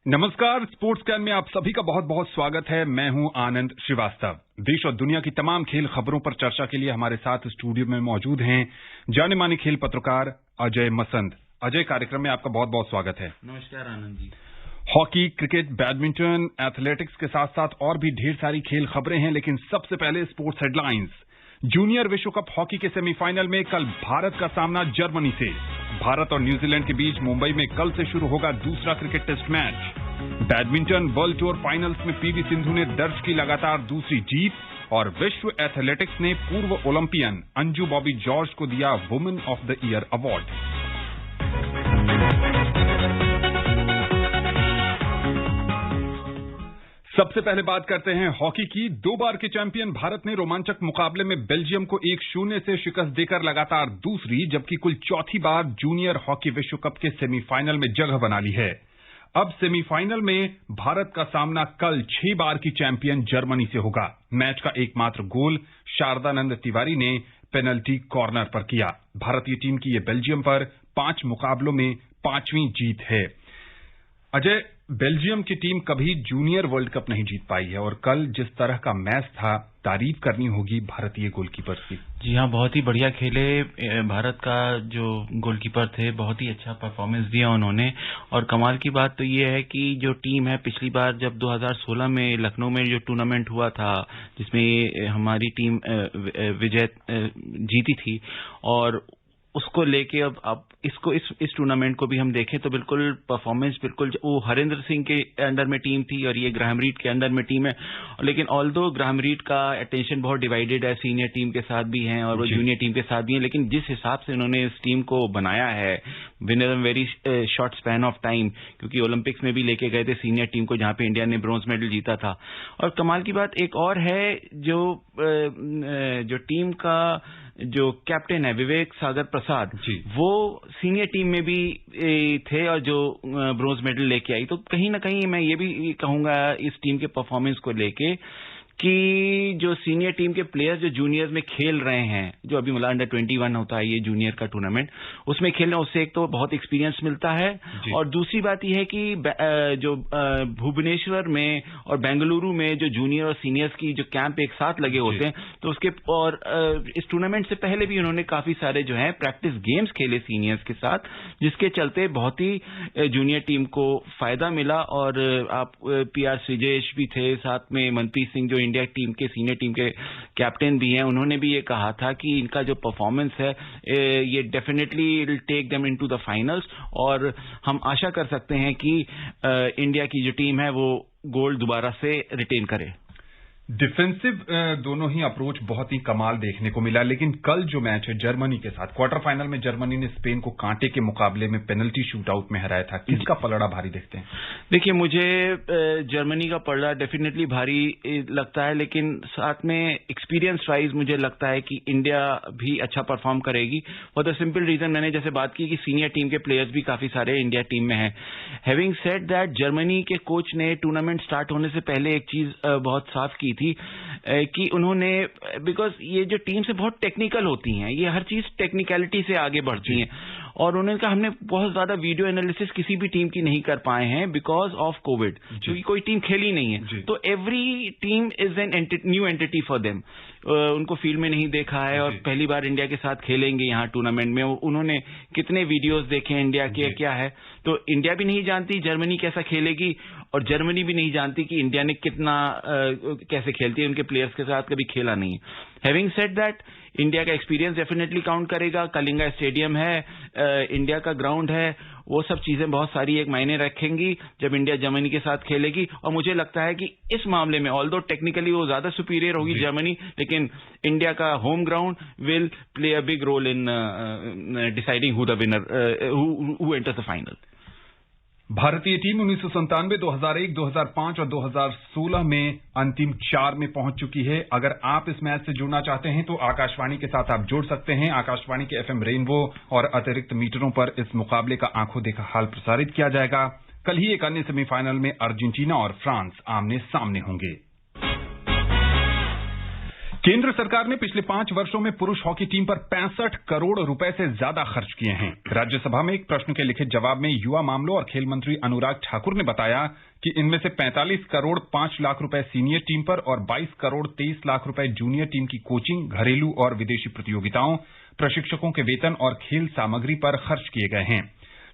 नमस्कार, sports can में आप सभी का बहुत बहुत स्वागत है। मैं हूं आनंद श्रीवास्तव। देश और दुनिया की तमाम खेल खबरों पर चर्चा के लिए हमारे साथ स्टूडियो में मौजूद हैं जाने माने खेल पत्रकार अजय मसंद। अजय, कार्यक्रम में आपका बहुत बहुत स्वागत है। नमस्कार Anand ji. Hockey, cricket, badminton, athletics के साथ साथ और भी ढेर सारी खेल खबरें हैं, लेकिन सबसे पहले स्पोर्ट्स हेडलाइंस। जूनियर विश्व कप हॉकी के सेमीफाइनल में कल भारत का सामना जर्मनी से। भारत और न्यूजीलैंड के बीच मुंबई में कल से शुरू होगा दूसरा cricket test match. Badminton world tour finals में पीवी सिंधु ने दर्ज की लगातार दूसरी जीत और विश्व एथलेटिक्स ने पूर्व ओलंपियन अंजू बॉबी जॉर्ज को दिया women of the year award. सबसे पहले बात करते हैं हॉकी की। 2 बार के चैंपियन भारत ने रोमांचक मुकाबले में बेल्जियम को 1-0 से शिकस्त देकर लगातार दूसरी जबकि कुल चौथी बार जूनियर हॉकी विश्व कप के सेमीफाइनल में जगह बना ली है। अब सेमीफाइनल में भारत का सामना कल 6 बार की चैंपियन जर्मनी से होगा। मैच का एकमात्र गोल शारदानंद तिवारी ने पेनल्टी कॉर्नर पर किया। भारतीय टीम की यह बेल्जियम पर 5 मुकाबलों में 5वीं जीत है। अजय, बेल्जियम की टीम कभी जूनियर वर्ल्ड कप नहीं जीत पाई है और कल जिस तरह का मैच था, तारीफ करनी होगी भारतीय गोलकीपर की। जी हाँ, बहुत ही बढ़िया खेले। भारत का जो गोलकीपर थे बहुत ही अच्छा परफॉर्मेंस दिया उन्होंने। और कमाल की बात तो ये है कि जो टीम है, पिछली बार जब 2016 में लखनऊ में जो टूर्नामेंट हुआ था जिसमें हमारी टीम विजय जीती थी, और उसको लेके अब इसको इस टूर्नामेंट को भी हम देखें तो बिल्कुल परफॉर्मेंस बिल्कुल वो हरिंदर सिंह के अंडर में टीम थी और ये ग्राहम रीड के अंडर में टीम है। लेकिन ऑल्दो ग्राहम रीड का अटेंशन बहुत डिवाइडेड है, सीनियर टीम के साथ भी हैं और वो जूनियर टीम के साथ भी हैं, लेकिन जिस हिसाब से उन्होंने इस टीम को बनाया है with in very short span of time, क्योंकि ओलंपिक्स में भी लेके गए थे सीनियर टीम को जहां पे इंडिया ने ब्रॉन्ज मेडल जीता था। और कमाल की बात एक और है, जो टीम का जो कैप्टन है विवेक सागर प्रसाद, वो सीनियर टीम में भी थे और जो ब्रॉन्ज मेडल लेके आई। तो कहीं ना कहीं मैं ये भी कहूंगा इस टीम के परफॉर्मेंस को लेके कि जो सीनियर टीम के प्लेयर्स जो जूनियर्स में खेल रहे हैं, जो अभी मतलब अंडर 21 होता है ये जूनियर का टूर्नामेंट, उसमें खेलने उससे एक तो बहुत एक्सपीरियंस मिलता है और दूसरी बात यह है कि जो भुवनेश्वर में और बेंगलुरु में जो जूनियर और सीनियर्स की जो कैंप एक साथ लगे होते हैं, तो उसके और इस टूर्नामेंट से पहले भी उन्होंने काफी सारे जो है प्रैक्टिस गेम्स खेले सीनियर्स के साथ, जिसके चलते बहुत ही जूनियर टीम को फायदा मिला। और आप PR श्रीजेश भी थे, साथ में मनप्रीत सिंह जो इंडिया टीम के सीनियर टीम के कैप्टन भी हैं, उन्होंने भी ये कहा था कि इनका जो परफॉर्मेंस है ये definitely will take them into the finals और हम आशा कर सकते हैं कि इंडिया की जो टीम है वो गोल्ड दोबारा से रिटेन करे। डिफेंसिव दोनों ही अप्रोच बहुत ही कमाल देखने को मिला, लेकिन कल जो मैच है जर्मनी के साथ, क्वार्टर फाइनल में जर्मनी ने स्पेन को कांटे के मुकाबले में पेनल्टी शूटआउट में हराया था। किसका पलड़ा भारी देखते हैं? देखिए, मुझे जर्मनी का पलड़ा डेफिनेटली भारी लगता है, लेकिन साथ में एक्सपीरियंस वाइज मुझे लगता है कि इंडिया भी अच्छा परफॉर्म करेगी। फॉर द सिंपल रीजन, मैंने जैसे बात की कि सीनियर टीम के प्लेयर्स भी काफी सारे इंडिया टीम में हैं। हैविंग सेड दैट, जर्मनी के कोच ने टूर्नामेंट स्टार्ट होने से पहले एक चीज बहुत साफ की थी कि उन्होंने, बिकॉज ये जो टीम से बहुत टेक्निकल होती हैं, ये हर चीज टेक्निकलिटी से आगे बढ़ती हैं, और उन्होंने कहा हमने बहुत ज्यादा वीडियो एनालिसिस किसी भी टीम की नहीं कर पाए हैं बिकॉज ऑफ कोविड, क्योंकि कोई टीम खेली नहीं है। तो every team is an new entity for them. उनको फील्ड में नहीं देखा है और पहली बार इंडिया के साथ खेलेंगे यहाँ टूर्नामेंट में। उन्होंने कितने वीडियोस देखे हैं इंडिया के, क्या है, तो इंडिया भी नहीं जानती जर्मनी कैसा खेलेगी और जर्मनी भी नहीं जानती कि इंडिया ने कितना कैसे खेलती है, उनके प्लेयर्स के साथ कभी खेला नहीं है। हैविंग सेड दैट, इंडिया का एक्सपीरियंस डेफिनेटली काउंट करेगा। कलिंगा स्टेडियम है, इंडिया का ग्राउंड है, वो सब चीजें बहुत सारी एक मायने रखेंगी जब इंडिया जर्मनी के साथ खेलेगी। और मुझे लगता है कि इस मामले में ऑल्दो टेक्निकली वो ज्यादा सुपीरियर होगी जर्मनी, लेकिन इंडिया का home ground will play a big role in deciding who the winner, who enters the final. भारतीय टीम 1997, 2001, 2005 और 2016 में अंतिम 4 में पहुंच चुकी है। अगर आप इस मैच से जुड़ना चाहते हैं तो आकाशवाणी के साथ आप जुड़ सकते हैं। आकाशवाणी के FM रेनबो और अतिरिक्त मीटरों पर इस मुकाबले का आंखों देखा हाल प्रसारित किया जाएगा। कल ही एक अन्य सेमीफाइनल में अर्जेंटीना और फ्रांस आमने सामने होंगे। केंद्र सरकार ने पिछले 5 वर्षों में पुरुष हॉकी टीम पर 65 करोड़ रुपए से ज्यादा खर्च किए हैं। राज्यसभा में एक प्रश्न के लिखित जवाब में युवा मामलों और खेल मंत्री अनुराग ठाकुर ने बताया कि इनमें से 45 करोड़ 5 लाख रुपए सीनियर टीम पर और 22 करोड़ 23 लाख रुपए जूनियर टीम की कोचिंग, घरेलू और विदेशी प्रतियोगिताओं, प्रशिक्षकों के वेतन और खेल सामग्री पर खर्च किए गए हैं।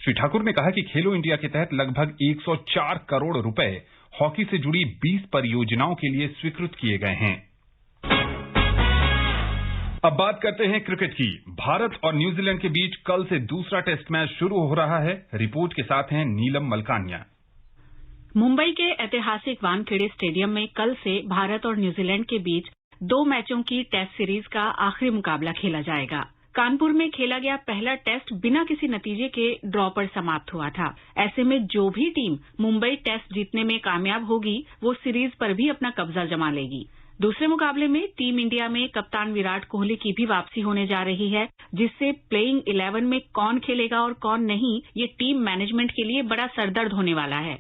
श्री ठाकुर ने कहा कि खेलो इंडिया के तहत लगभग 104 करोड़ रुपए हॉकी से जुड़ी 20 परियोजनाओं के लिए स्वीकृत किए गए हैं। अब बात करते हैं क्रिकेट की। भारत और न्यूजीलैंड के बीच कल से दूसरा टेस्ट मैच शुरू हो रहा है। रिपोर्ट के साथ हैं नीलम मलकानिया। मुंबई के ऐतिहासिक वानखेड़े स्टेडियम में कल से भारत और न्यूजीलैंड के बीच 2 मैचों की टेस्ट सीरीज का आखिरी मुकाबला खेला जाएगा। कानपुर में खेला गया पहला टेस्ट बिना किसी नतीजे के ड्रॉ पर समाप्त हुआ था। ऐसे में जो भी टीम मुंबई टेस्ट जीतने में कामयाब होगी वो सीरीज पर भी अपना कब्जा जमा लेगी। दूसरे मुकाबले में टीम इंडिया में कप्तान विराट कोहली की भी वापसी होने जा रही है, जिससे प्लेइंग 11 में कौन खेलेगा और कौन नहीं, ये टीम मैनेजमेंट के लिए बड़ा सरदर्द होने वाला है।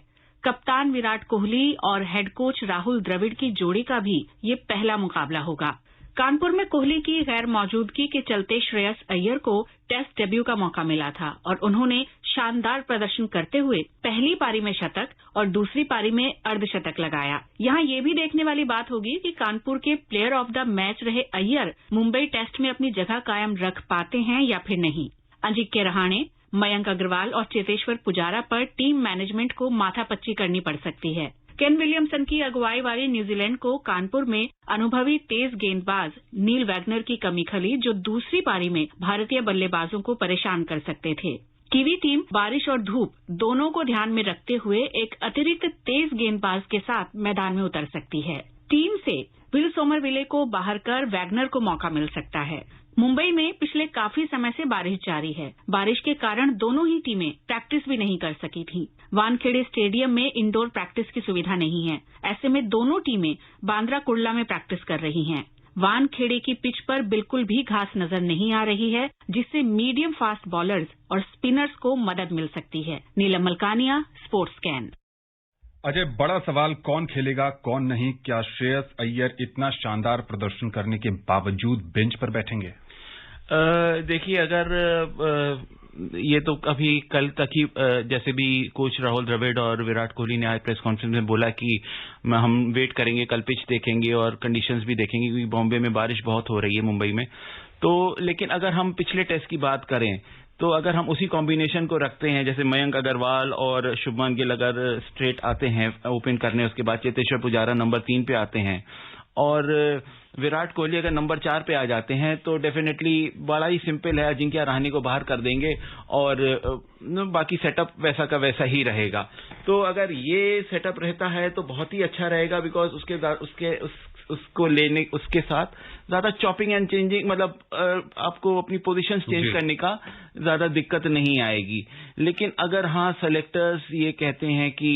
कप्तान विराट कोहली और हेड कोच राहुल द्रविड़ की जोड़ी का भी ये पहला मुकाबला होगा। कानपुर में कोहली की गैर मौजूदगी के चलते श्रेयस अय्यर को टेस्ट डेब्यू का मौका मिला था और उन्होंने शानदार प्रदर्शन करते हुए पहली पारी में शतक और दूसरी पारी में अर्धशतक लगाया। यहाँ ये भी देखने वाली बात होगी कि कानपुर के प्लेयर ऑफ द मैच रहे अय्यर मुंबई टेस्ट में अपनी जगह कायम रख पाते हैं या फिर नहीं। अजिंक्य रहाणे, मयंक अग्रवाल और चेतेश्वर पुजारा पर टीम मैनेजमेंट को माथापच्ची करनी पड़ सकती है। केन विलियमसन की अगुवाई वाली न्यूजीलैंड को कानपुर में अनुभवी तेज गेंदबाज नील वैगनर की कमी खली, जो दूसरी पारी में भारतीय बल्लेबाजों को परेशान कर सकते थे। कीवी टीम बारिश और धूप दोनों को ध्यान में रखते हुए एक अतिरिक्त तेज गेंदबाज के साथ मैदान में उतर सकती है। टीम से विल सोमरविले को बाहर कर वैगनर को मौका मिल सकता है। मुंबई में पिछले काफी समय से बारिश जारी है। बारिश के कारण दोनों ही टीमें प्रैक्टिस भी नहीं कर सकी थीं। वानखेड़े स्टेडियम में इंडोर प्रैक्टिस की सुविधा नहीं है। ऐसे में दोनों टीमें बांद्रा कुर्ला में प्रैक्टिस कर रही हैं। वानखेड़े की पिच पर बिल्कुल भी घास नजर नहीं आ रही है, जिससे मीडियम फास्ट बॉलर्स और स्पिनर्स को मदद मिल सकती है। नीलम मलकानिया, स्पोर्ट्स कैन। अजय, बड़ा सवाल कौन खेलेगा कौन नहीं। क्या श्रेयस अय्यर इतना शानदार प्रदर्शन करने के बावजूद बेंच पर बैठेंगे? देखिए, अगर ये तो अभी कल तक ही जैसे भी कोच राहुल द्रविड़ और विराट कोहली ने आज प्रेस कॉन्फ्रेंस में बोला कि हम वेट करेंगे, कल पिच देखेंगे और कंडीशंस भी देखेंगे, क्योंकि बॉम्बे में बारिश बहुत हो रही है, मुंबई में। तो लेकिन अगर हम पिछले टेस्ट की बात करें तो अगर हम उसी कॉम्बिनेशन को रखते हैं, जैसे मयंक अग्रवाल और शुभमन गिल अगर स्ट्रेट आते हैं ओपन करने, उसके बाद चेतेश्वर पुजारा नंबर 3 पे आते हैं और विराट कोहली अगर नंबर 4 पे आ जाते हैं, तो डेफिनेटली बड़ा ही सिंपल है, अजिंक्य रहाणे को बाहर कर देंगे और बाकी सेटअप वैसा का वैसा ही रहेगा। तो अगर ये सेटअप रहता है तो बहुत ही अच्छा रहेगा, बिकॉज उसके साथ ज्यादा चॉपिंग एंड चेंजिंग, मतलब आपको अपनी पोजीशंस चेंज करने का ज्यादा दिक्कत नहीं आएगी। लेकिन अगर हाँ सेलेक्टर्स ये कहते हैं कि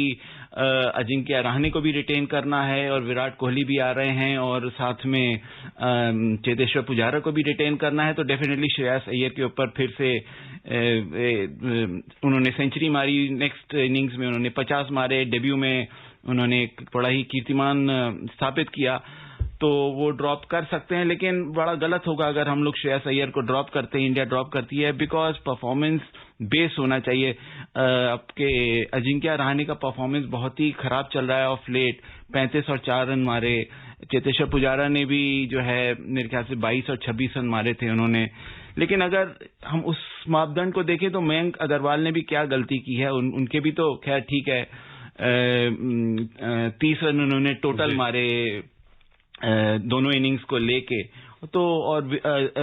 अजिंक्य रहाणे को भी रिटेन करना है और विराट कोहली भी आ रहे हैं और साथ में चेतेश्वर पुजारा को भी रिटेन करना है, तो डेफिनेटली श्रेयस अय्यर के ऊपर फिर से उन्होंने सेंचुरी मारी, नेक्स्ट इनिंग्स में उन्होंने 50 मारे, डेब्यू में उन्होंने एक बड़ा ही कीर्तिमान स्थापित किया, तो वो ड्रॉप कर सकते हैं। लेकिन बड़ा गलत होगा अगर हम लोग श्रेयस अय्यर को ड्रॉप करते हैं, इंडिया ड्रॉप करती है, बिकॉज परफॉर्मेंस बेस होना चाहिए। आपके अजिंक्य रहाणे का परफॉर्मेंस बहुत ही खराब चल रहा है ऑफ लेट, 35 और 4 रन मारे। चेतेश्वर पुजारा ने भी जो है मेरे ख्याल से 22 और 26 रन मारे थे उन्होंने। लेकिन अगर हम उस मापदंड को देखें तो मयंक अग्रवाल ने भी क्या गलती की है, उनके भी तो खैर ठीक है 30 रन उन्होंने टोटल मारे दोनों इनिंग्स को लेके। तो और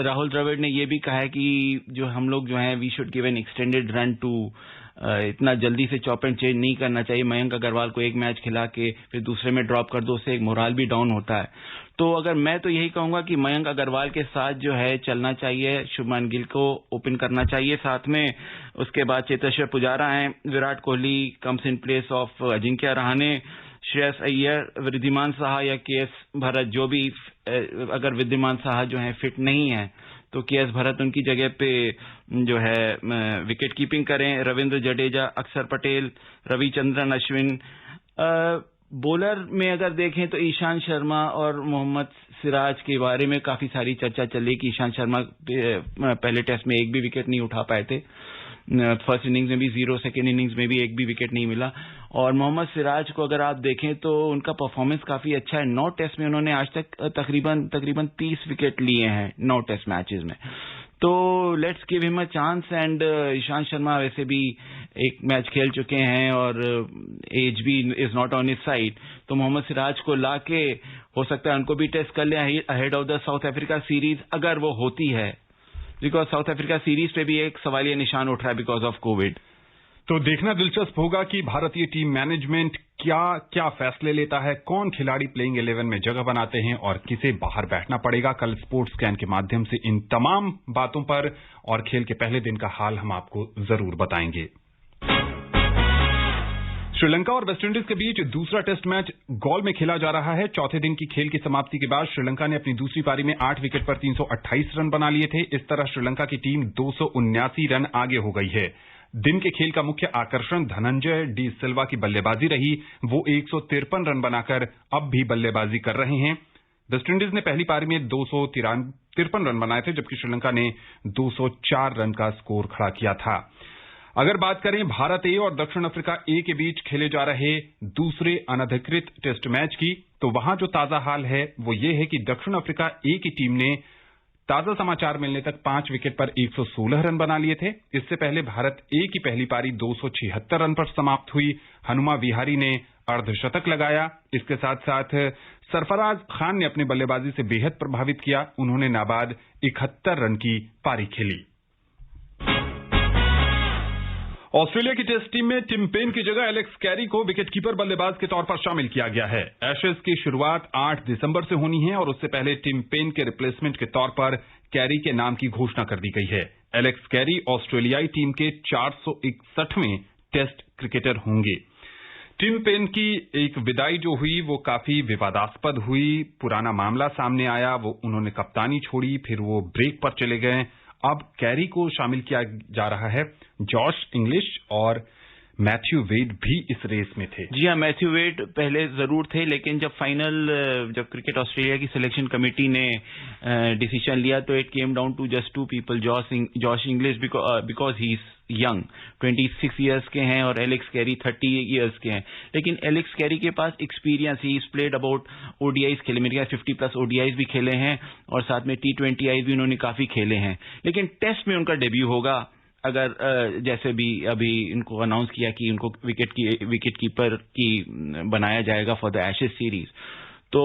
राहुल द्रविड़ ने ये भी कहा है कि जो हम लोग जो हैं we should give an extended run to, इतना जल्दी से चॉप एंड चेंज नहीं करना चाहिए। मयंक अग्रवाल को एक मैच खिला के फिर दूसरे में ड्रॉप कर दो, उससे एक मोराल भी डाउन होता है। तो अगर मैं तो यही कहूंगा कि मयंक अग्रवाल के साथ जो है चलना चाहिए, शुभमन गिल को ओपन करना चाहिए साथ में, उसके बाद चेतेश्वर पुजारा हैं, Virat Kohli comes in place of Ajinkya Rahane, Shreyas Iyer, Wriddhiman Saha या केएस भरत, जो भी अगर वृद्धिमान साहा जो है फिट नहीं है तो केएस भरत उनकी जगह पे जो है विकेट कीपिंग करें, रविंद्र जडेजा, अक्षर पटेल, रविचंद्रन अश्विन। बॉलर में अगर देखें तो ईशांत शर्मा और मोहम्मद सिराज के बारे में काफी सारी चर्चा चल रही कि ईशांत शर्मा पहले टेस्ट में एक भी विकेट नहीं उठा पाए थे। फर्स्ट इनिंग्स में भी 0, सेकेंड इनिंग्स में भी एक भी विकेट नहीं मिला। और मोहम्मद सिराज को अगर आप देखें तो उनका परफॉर्मेंस काफी अच्छा है। 9 टेस्ट में उन्होंने आज तक तकरीबन 30 विकेट लिए हैं 9 टेस्ट मैचेस में। तो let's give him a chance. And Ishant Sharma वैसे भी एक मैच खेल चुके हैं और एज भी is not on his side, तो मोहम्मद सिराज को लाके हो सकता है उनको भी टेस्ट कर ले ahead of the south Africa series, अगर वो होती है, बिकॉज साउथ अफ्रीका सीरीज पे भी एक सवालिया निशान उठ रहा है बिकॉज ऑफ कोविड। तो देखना दिलचस्प होगा कि भारतीय टीम मैनेजमेंट क्या फैसले लेता है, कौन खिलाड़ी प्लेइंग 11 में जगह बनाते हैं और किसे बाहर बैठना पड़ेगा। कल स्पोर्ट्स स्कैन के माध्यम से इन तमाम बातों पर और खेल के पहले दिन का हाल हम आपको जरूर बताएंगे। श्रीलंका और वेस्टइंडीज के बीच दूसरा टेस्ट मैच गॉल में खेला जा रहा है। चौथे दिन की खेल की समाप्ति के बाद श्रीलंका ने अपनी दूसरी पारी में 8 विकेट पर 328 रन बना लिए थे। इस तरह श्रीलंका की टीम 279 रन आगे हो गई है। दिन के खेल का मुख्य आकर्षण धनंजय डी सिल्वा की बल्लेबाजी रही। वो 153 रन बनाकर अब भी बल्लेबाजी कर रहे हैं। वेस्टइंडीज ने पहली पारी में 253 रन बनाए थे, जबकि श्रीलंका ने 204 रन का स्कोर खड़ा किया था। अगर बात करें भारत ए और दक्षिण अफ्रीका ए के बीच खेले जा रहे दूसरे अनधिकृत टेस्ट मैच की, तो वहां जो ताजा हाल है वो ये है कि दक्षिण अफ्रीका ए की टीम ने ताजा समाचार मिलने तक 5 विकेट पर 116 रन बना लिए थे। इससे पहले भारत ए की पहली पारी 276 रन पर समाप्त हुई। हनुमा विहारी ने अर्धशतक लगाया। इसके साथ साथ सरफराज खान ने अपनी बल्लेबाजी से बेहद प्रभावित किया। उन्होंने नाबाद 71 रन की पारी खेली। ऑस्ट्रेलिया की टेस्ट टीम में टिम पेन की जगह एलेक्स कैरी को विकेटकीपर बल्लेबाज के तौर पर शामिल किया गया है। एशेज की शुरुआत 8 दिसंबर से होनी है और उससे पहले टिम पेन के रिप्लेसमेंट के तौर पर कैरी के नाम की घोषणा कर दी गई है। एलेक्स कैरी ऑस्ट्रेलियाई टीम के 461वें टेस्ट क्रिकेटर होंगे। टिम पेन की एक विदाई जो हुई वो काफी विवादास्पद हुई। पुराना मामला सामने आया, उन्होंने कप्तानी छोड़ी, फिर वो ब्रेक पर चले गए। अब कैरी को शामिल किया जा रहा है। जॉश इंग्लिश और मैथ्यू वेड भी इस रेस में थे। जी हाँ, मैथ्यू वेड पहले जरूर थे, लेकिन जब क्रिकेट ऑस्ट्रेलिया की सिलेक्शन कमेटी ने डिसीजन लिया तो it came down to just 2 people, Josh Inglis because he is young, 26 years के हैं, और एलेक्स कैरी 30 इयर्स के हैं। लेकिन एलेक्स कैरी के पास experience, he is played about ODIs खेले, मेरे ख्याल 50+ ओडीआईज भी खेले हैं और साथ में T20 भी उन्होंने काफी खेले हैं। लेकिन टेस्ट में उनका डेब्यू होगा, अगर जैसे भी अभी इनको अनाउंस किया कि उनको विकेट कीपर की बनाया जाएगा फॉर द एशेज सीरीज, तो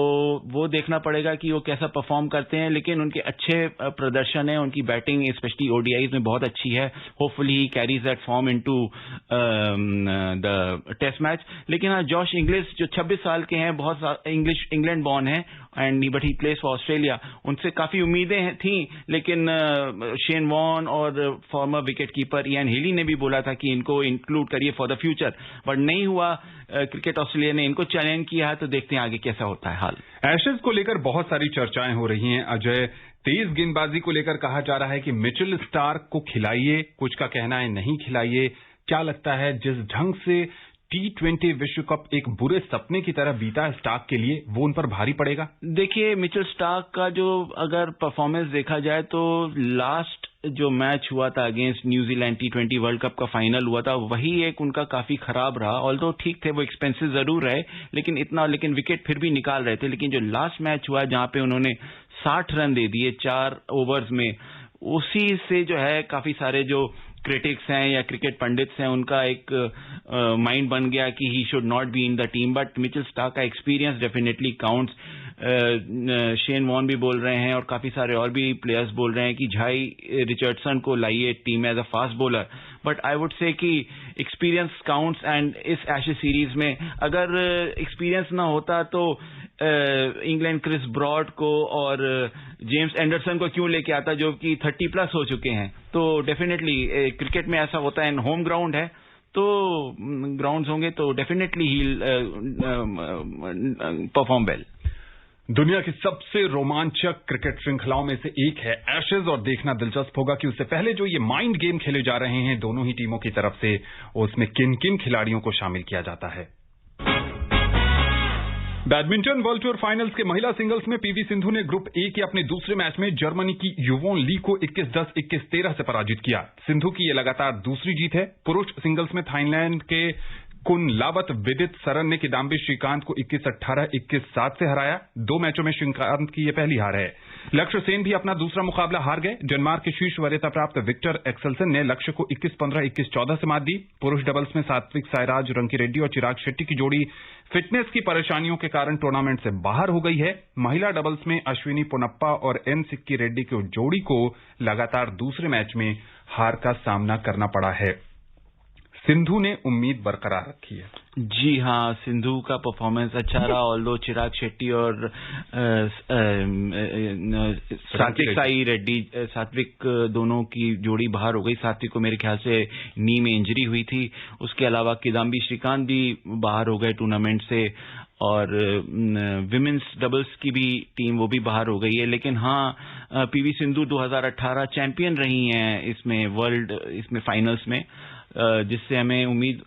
वो देखना पड़ेगा कि वो कैसा परफॉर्म करते हैं। लेकिन उनके अच्छे प्रदर्शन है, उनकी बैटिंग स्पेशली ओडीआईज में बहुत अच्छी है। Hopefully he carries that form into the test match. लेकिन हाँ, जॉश इंग्लिश जो 26 साल के हैं, बहुत इंग्लैंड बॉर्न है but he plays for Australia, उनसे काफी उम्मीदें थी। लेकिन शेन वॉन और former wicket keeper Ian Healy ने भी बोला था कि इनको इंक्लूड करिए फॉर द फ्यूचर, बट नहीं हुआ। क्रिकेट ऑस्ट्रेलिया ने इनको चैलेंज किया है, तो देखते हैं आगे कैसा होता है हाल। एशेज को लेकर बहुत सारी चर्चाएं हो रही हैं। अजय, तेज गेंदबाजी को लेकर कहा जा रहा है कि मिचेल स्टार्क को खिलाइए, कुछ का कहना है नहीं खिलाइए। क्या लगता है, जिस ढंग से T20 विश्व कप एक बुरे सपने की तरह बीता है स्टार्क के लिए, वो उन पर भारी पड़ेगा? देखिए, मिचेल स्टार्क का जो अगर परफॉर्मेंस देखा जाए तो लास्ट जो मैच हुआ था against New Zealand, T20 world cup का फाइनल हुआ था, वही एक उनका काफी खराब रहा। ऑल्दो ठीक थे, वो एक्सपेंसिव जरूर रहे, लेकिन विकेट फिर भी निकाल रहे थे। लेकिन जो लास्ट मैच हुआ जहां पे उन्होंने 60 रन दे दिए 4 ओवर्स में, उसी से जो है काफी सारे जो क्रिटिक्स हैं या क्रिकेट पंडित्स हैं, उनका एक माइंड बन गया कि he should not be in the team. But Mitchell Starc का experience definitely counts. Shane Warne भी बोल रहे हैं और काफी सारे और भी प्लेयर्स बोल रहे हैं कि झाई रिचर्डसन को लाइए team as a fast bowler. But I would say कि एक्सपीरियंस काउंट्स, एंड इस एशेज सीरीज में अगर एक्सपीरियंस ना होता तो इंग्लैंड क्रिस ब्रॉड को और जेम्स एंडरसन को क्यों लेके आता, जो कि 30+ हो चुके हैं। तो डेफिनेटली क्रिकेट में ऐसा होता है, होम ग्राउंड है तो ग्राउंड्स होंगे तो डेफिनेटली ही परफॉर्म वेल। दुनिया की सबसे रोमांचक क्रिकेट श्रृंखलाओं में से एक है एशेज, और देखना दिलचस्प होगा कि उससे पहले जो ये माइंड गेम खेले जा रहे हैं दोनों ही टीमों की तरफ से, उसमें किन किन खिलाड़ियों को शामिल किया जाता है। बैडमिंटन वर्ल्ड टूर फाइनल्स के महिला सिंगल्स में पीवी सिंधु ने ग्रुप ए के अपने दूसरे मैच में जर्मनी की युवोन ली को 21-10, 21-13 से पराजित किया। सिंधु की ये लगातार दूसरी जीत है। पुरुष सिंगल्स में थाईलैंड के कुनलावत विदित सरन ने किदाम्बी श्रीकांत को 21-18, 21-7 से हराया। 2 मैचों में श्रीकांत की यह पहली हार है। लक्ष्य सेन भी अपना दूसरा मुकाबला हार गए। डेनमार्क के शीर्ष वरीयता प्राप्त विक्टर एक्सेल्सन ने लक्ष्य को 21-15, 21-14 से मात दी। पुरुष डबल्स में सात्विक साईराज रंकीरेड्डी और चिराग शेट्टी की जोड़ी फिटनेस की परेशानियों के कारण टूर्नामेंट से बाहर हो गई है। महिला डबल्स में अश्विनी पोनप्पा और एन सिक्की रेड्डी की जोड़ी को लगातार दूसरे मैच में हार का सामना करना पड़ा है। सिंधु ने उम्मीद बरकरार रखी है। जी हाँ, सिंधु का परफॉर्मेंस अच्छा रहा, ऑल्दो चिराग शेट्टी और सात्विक दोनों की जोड़ी बाहर हो गई। सात्विक को मेरे ख्याल से नी में इंजरी हुई थी। उसके अलावा किदाम्बी श्रीकांत भी बाहर हो गए टूर्नामेंट से, और विमेंस डबल्स की भी टीम वो भी बाहर हो गई है। लेकिन हाँ, पीवी सिंधु 2018 चैंपियन रही हैं इसमें फाइनल्स में, जिससे हमें उम्मीद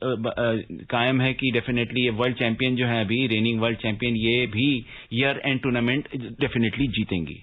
कायम है कि डेफिनेटली ये वर्ल्ड चैंपियन जो है अभी रेनिंग वर्ल्ड चैंपियन, ये भी ईयर एंड टूर्नामेंट डेफिनेटली जीतेंगी।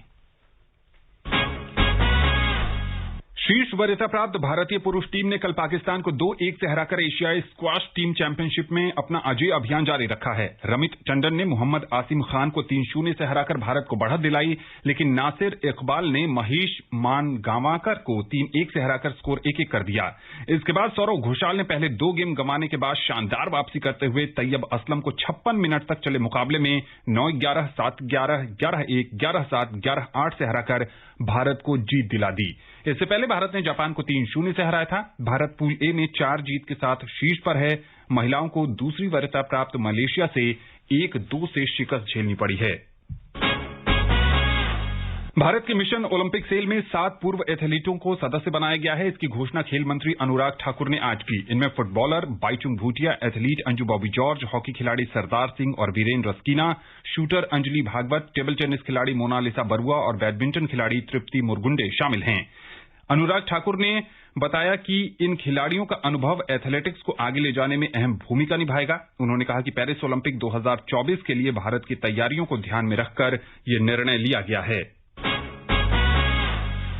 शीर्ष वरीयता प्राप्त भारतीय पुरुष टीम ने कल पाकिस्तान को 2-1 से हराकर एशियाई स्क्वाश टीम चैंपियनशिप में अपना अजेय अभियान जारी रखा है। रमित टंडन ने मोहम्मद आसिम खान को 3-0 से हराकर भारत को बढ़त दिलाई, लेकिन नासिर इकबाल ने महेश मानगांवकर को 3-1 से हराकर स्कोर 1-1 कर दिया। इसके बाद सौरव घोषाल ने पहले 2 गेम गंवाने के बाद शानदार वापसी करते हुए तैयब असलम को 56 मिनट तक चले मुकाबले में 9-11, 7-11, 11-1, 11-7, 11-8 से हराकर भारत को जीत दिला दी। इससे पहले भारत ने जापान को 3-0 से हराया था। भारत पूल ए में 4 जीत के साथ शीर्ष पर है। महिलाओं को दूसरी वरीयता प्राप्त मलेशिया से 1-2 से शिकस्त झेलनी पड़ी है। भारत के मिशन ओलंपिक सेल में 7 पूर्व एथलीटों को सदस्य बनाया गया है। इसकी घोषणा खेल मंत्री अनुराग ठाकुर ने आज की। इनमें footballer Baichung Bhutia, athlete Anju Bobby George, hockey खिलाड़ी सरदार सिंह और Viren Rasquinha, shooter Anjali Bhagwat, table tennis खिलाड़ी मोनालिसा बरुआ और बैडमिंटन खिलाड़ी तृप्ति मुरगुंडे शामिल हैं। अनुराग ठाकुर ने बताया कि इन खिलाड़ियों का अनुभव एथलेटिक्स को आगे ले जाने में अहम भूमिका निभाएगा। उन्होंने कहा कि पेरिस ओलंपिक 2024 के लिए भारत की तैयारियों को ध्यान में रखकर यह निर्णय लिया गया है।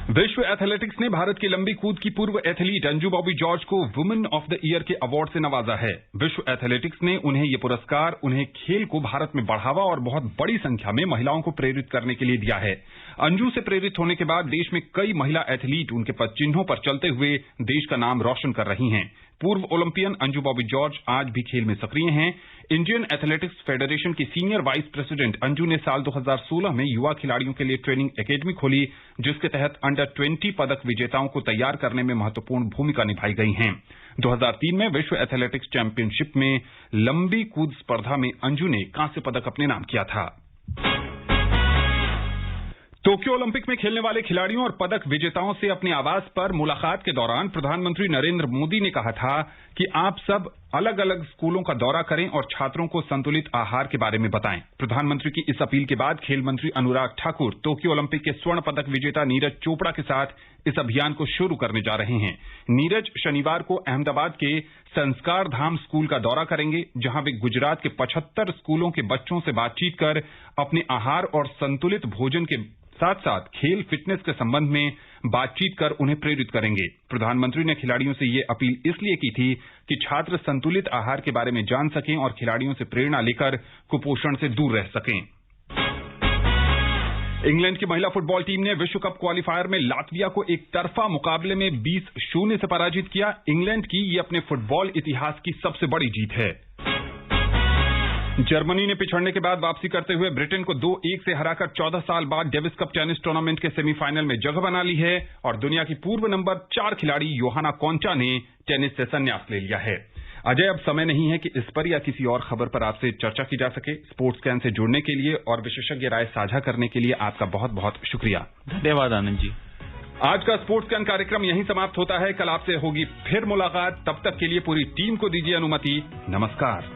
विश्व एथलेटिक्स ने भारत की लंबी कूद की पूर्व एथलीट अंजू बॉबी जॉर्ज को वुमेन ऑफ द ईयर के अवार्ड से नवाजा है। विश्व एथलेटिक्स ने उन्हें ये पुरस्कार उन्हें खेल को भारत में बढ़ावा और बहुत बड़ी संख्या में महिलाओं को प्रेरित करने के लिए दिया है। अंजू से प्रेरित होने के बाद देश में कई महिला एथलीट उनके पदचिन्हों पर चलते हुए देश का नाम रोशन कर रही हैं। पूर्व ओलंपियन अंजू बॉबी जॉर्ज आज भी खेल में सक्रिय हैं। इंडियन एथलेटिक्स फेडरेशन की सीनियर वाइस प्रेसिडेंट अंजू ने साल 2016 में युवा खिलाड़ियों के लिए ट्रेनिंग एकेडमी खोली, जिसके तहत अंडर 20 पदक विजेताओं को तैयार करने में महत्वपूर्ण भूमिका निभाई गई है। 2003 में विश्व एथलेटिक्स चैंपियनशिप में लंबी कूद स्पर्धा में अंजू ने कांस्य पदक अपने नाम किया था। टोक्यो ओलंपिक में खेलने वाले खिलाड़ियों और पदक विजेताओं से अपने आवास पर मुलाकात के दौरान प्रधानमंत्री नरेंद्र मोदी ने कहा था कि आप सब अलग अलग स्कूलों का दौरा करें और छात्रों को संतुलित आहार के बारे में बताएं। प्रधानमंत्री की इस अपील के बाद खेल मंत्री अनुराग ठाकुर टोक्यो ओलंपिक के स्वर्ण पदक विजेता नीरज चोपड़ा के साथ इस अभियान को शुरू करने जा रहे हैं। नीरज शनिवार को अहमदाबाद के संस्कार धाम स्कूल का दौरा करेंगे, जहां वे गुजरात के 75 स्कूलों के बच्चों से बातचीत कर अपने आहार और संतुलित भोजन के साथ साथ खेल फिटनेस के संबंध में बातचीत कर उन्हें प्रेरित करेंगे। प्रधानमंत्री ने खिलाड़ियों से ये अपील इसलिए की थी कि छात्र संतुलित आहार के बारे में जान सकें और खिलाड़ियों से प्रेरणा लेकर कुपोषण से दूर रह सकें। इंग्लैंड की महिला फुटबॉल टीम ने विश्व कप क्वालिफायर में लातविया को एक तरफा मुकाबले में 20-0 से पराजित किया। इंग्लैंड की ये अपने फुटबॉल इतिहास की सबसे बड़ी जीत है। जर्मनी ने पिछड़ने के बाद वापसी करते हुए ब्रिटेन को 2-1 से हराकर 14 साल बाद डेविस कप टेनिस टूर्नामेंट के सेमीफाइनल में जगह बना ली है और दुनिया की पूर्व नंबर 4 खिलाड़ी योहाना कोंचा ने टेनिस से संन्यास ले लिया है। अजय, अब समय नहीं है कि इस पर या किसी और खबर पर आपसे चर्चा की जा सके। स्पोर्ट्स स्कैन से जुड़ने के लिए और विशेषज्ञ राय साझा करने के लिए आपका बहुत बहुत शुक्रिया। धन्यवाद आनंद जी। आज का स्पोर्ट्स स्कैन कार्यक्रम यहीं समाप्त होता है। कल आपसे होगी फिर मुलाकात। तब तक के लिए पूरी टीम को दीजिए अनुमति। नमस्कार।